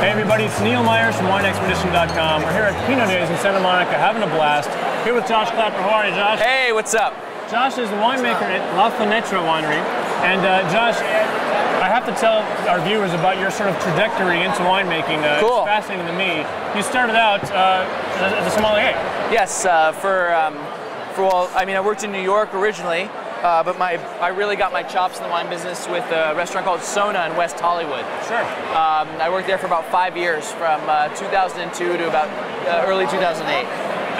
Hey everybody, it's Neil Myers from WineExpedition.com. We're here at Pinot Days in Santa Monica, having a blast. Here with Josh Klapper. How are you, Josh? Hey, what's up? Josh is the winemaker at La Fenêtre winery. And Josh, I have to tell our viewers about your sort of trajectory into winemaking. Cool. It's fascinating to me. You started out as a sommelier. Yes, well, I mean, I worked in New York originally, but I really got my chops in the wine business with a restaurant called Sona in West Hollywood. Sure. I worked there for about 5 years, from 2002 to about early 2008.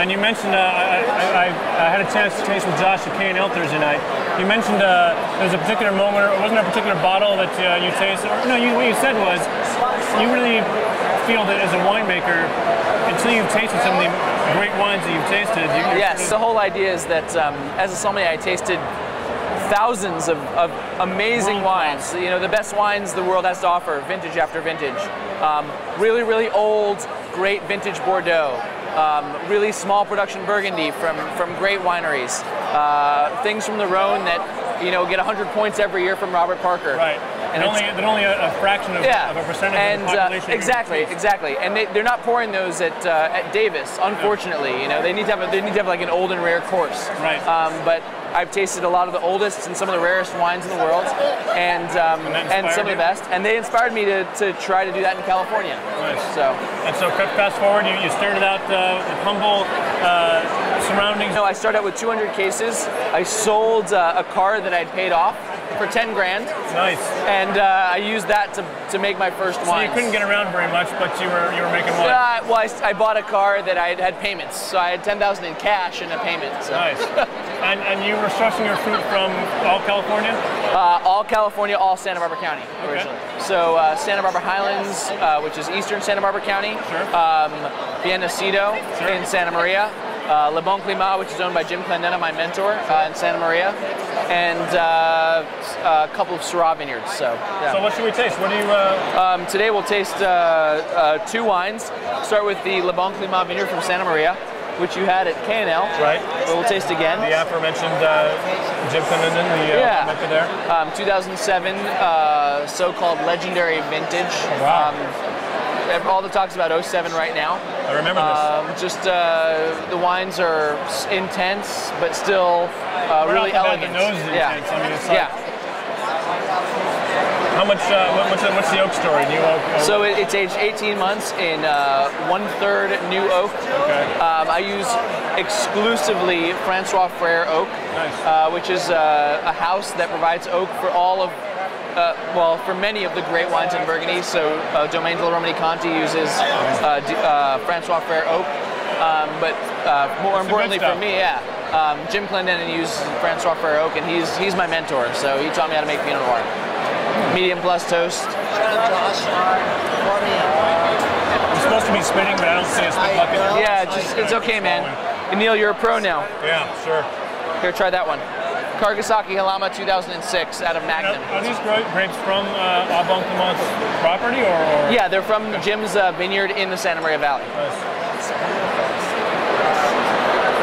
And you mentioned, I had a chance to taste with Josh at K&L Thursday night. You mentioned there was a particular moment, or wasn't there a particular bottle that you tasted? Or, no, what you said was, you really feel that as a winemaker, until you've tasted some of the great wines that you've tasted. Yes, the whole idea is that as a sommelier, I tasted thousands of amazing wines. You know, the best wines the world has to offer, vintage after vintage. Really, really old, great vintage Bordeaux. Really small production Burgundy from great wineries. Things from the Rhone that, you know, get 100 points every year from Robert Parker. Right. And only a fraction of a percentage of the population. Exactly. And they're not pouring those at Davis, unfortunately. You know, they need to have like an old and rare course. Right. But I've tasted a lot of the oldest and some of the rarest wines in the world, and some of the best. And they inspired me to try to do that in California. Nice. So fast forward, you started out with humble surroundings. No, I started out with 200 cases. I sold a car that I'd paid off for 10 grand. Nice. And I used that to make my first wine. So you couldn't get around very much, but you were making wine. Well, I bought a car that I had payments, so I had 10,000 in cash and a payment. So. Nice. and you were sourcing your fruit from all California? All California, all Santa Barbara County originally. Okay. So Santa Barbara Highlands, which is eastern Santa Barbara County. Sure. Biennacido in Santa Maria. Le Bon Climat, which is owned by Jim Clendena, my mentor, in Santa Maria, and a couple of Syrah vineyards. So, yeah. So what should we taste? What do you? Today we'll taste 2 wines. Start with the Le Bon Climat vineyard from Santa Maria, which you had at K&L. Right. We'll taste again. The aforementioned Jim Clendena, the maker there. 2007, so-called legendary vintage. Wow. All the talk's about 07 right now. I remember this. The wines are intense, but still really elegant. The nose is intense. I mean, it's like, How much? What's the oak story? New oak. So it's aged 18 months in 1/3 new oak. Okay. I use exclusively Francois Frère oak, Nice. which is a house that provides oak for all of. For many of the great wines in Burgundy, so Domaine de la Romanée-Conti uses Francois Frère oak, but more importantly for me, Jim Clendena uses Francois Frère oak, and he's my mentor, so he taught me how to make Pinot Noir. Medium plus toast. I'm supposed to be spinning, but I don't see a spin bucket. Yeah, it's okay, man. And Neil, you're a pro now. Yeah, sure. Here, try that one. Kargasaki Halama 2006 out of Magnum. Are these grapes from La Bon Climat's property, or? Yeah, they're from Jim's vineyard in the Santa Maria Valley. Nice.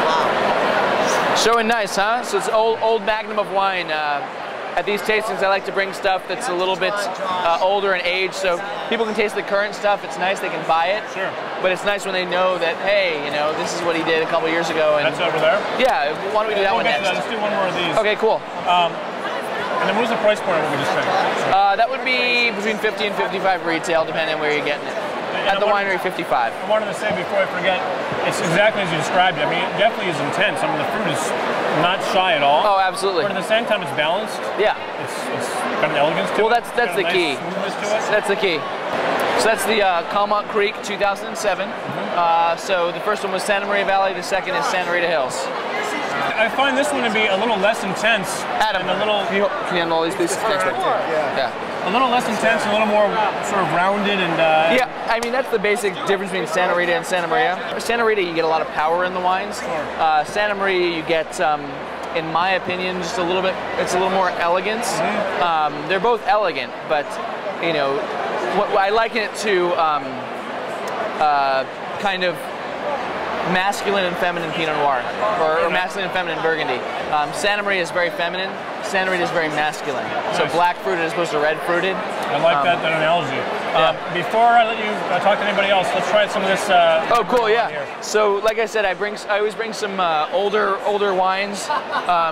Wow. Showing nice, huh? So it's old Magnum of wine. At these tastings, I like to bring stuff that's a little bit older in age, so people can taste the current stuff. It's nice, they can buy it. Sure. But it's nice when they know that, hey, you know, this is what he did a couple years ago. And that's over there? Yeah, why don't we do that one next? Let's do one more of these. Okay, cool. And then what was the price point of what we just said? That would be between 50 and 55 retail, depending on where you're getting it. At the winery, 55. I wanted to say before I forget, it's exactly as you described it. I mean, it definitely is intense. I mean, the fruit is not shy at all. Oh, absolutely. But at the same time, it's balanced. Yeah. It's got an elegance to it. Well, that's the key. That's the key. So that's the Calmont Creek 2007. So the first one was Santa Maria Valley. The second is Santa Rita Hills. I find this one to be a little less intense. Adam, and a little. Can you handle all these pieces? Thanks, man. Yeah. A little less intense, and a little more sort of rounded and. Yeah, I mean that's the basic difference between Santa Rita and Santa Maria. Santa Rita, you get a lot of power in the wines. Sure. Santa Maria, you get, in my opinion, just a little bit. It's a little more elegance. Mm-hmm. They're both elegant, but you know, I liken it to kind of masculine and feminine Pinot Noir, or masculine and feminine Burgundy. Santa Maria is very feminine. Santa Rita is very masculine. So black fruited as opposed to red fruited. I like that analogy. Before I let you talk to anybody else, let's try some of this. Oh, cool, yeah. So, like I said, I always bring some older wines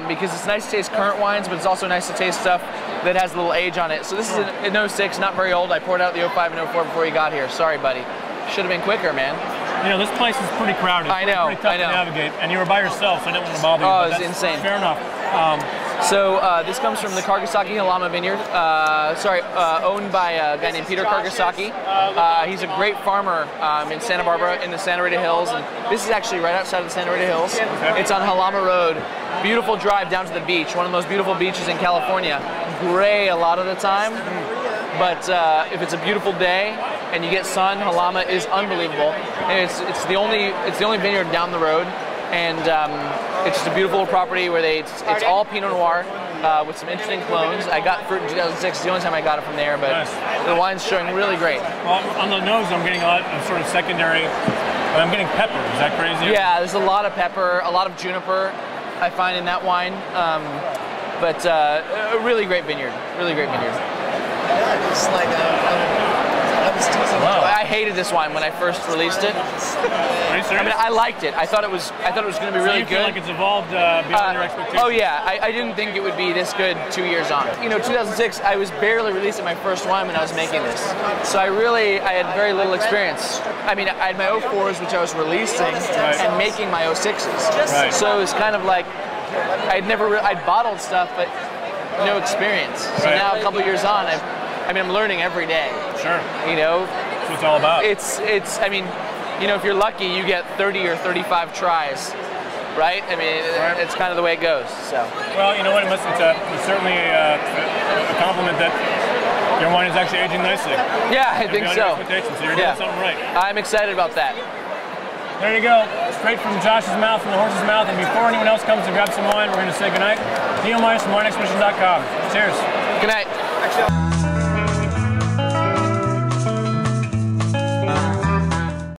because it's nice to taste current wines, but it's also nice to taste stuff that has a little age on it. So this is an 06, not very old. I poured out the 05 and 04 before you got here. Sorry, buddy. Should have been quicker, man. You know, this place is pretty crowded. I know. It's pretty tough to navigate, and you were by yourself, so I didn't want to bother you. Oh, it's insane. Fair enough. So this comes from the Kargasaki Halama Vineyard, owned by a guy named Peter Kargasaki. He's a great farmer in Santa Barbara, in the Santa Rita Hills, and this is actually right outside of the Santa Rita Hills. Okay. It's on Halama Road. Beautiful drive down to the beach, one of the most beautiful beaches in California. Gray a lot of the time, but if it's a beautiful day and you get sun, Halama is unbelievable. And it's the only vineyard down the road. And it's just a beautiful property where it's all Pinot Noir with some interesting clones. I got fruit in 2006. It's the only time I got it from there, but nice. The wine's showing really great. Well, on the nose, I'm getting a lot of sort of secondary, but I'm getting pepper. Is that crazy? Yeah, there's a lot of pepper, a lot of juniper I find in that wine. But a really great vineyard. Really great vineyard. Yeah, it's like wow. I hated this wine when I first released it. Are you serious? I mean, I liked it. I thought it was going to be really you feel good. Like it's evolved beyond your expectations. Oh yeah, I didn't think it would be this good 2 years on. You know, 2006, I was barely releasing my first wine when I was making this, so I had very little experience. I mean, I had my 04s, which I was releasing, and making my 06s. Right. So it was kind of like I'd bottled stuff, but no experience. So now a couple years on, I'm learning every day. Sure. You know, that's what it's all about. I mean, you know, if you're lucky, you get 30 or 35 tries, right? I mean, it's kind of the way it goes. So. Well, you know what? It's certainly a compliment that your wine is actually aging nicely. Yeah, I think so. So you're doing something right. I'm excited about that. There you go, straight from Josh's mouth, from the horse's mouth. And before anyone else comes to grab some wine, we're going to say goodnight. Neil Myers from WineExpedition.com. Cheers. Good night.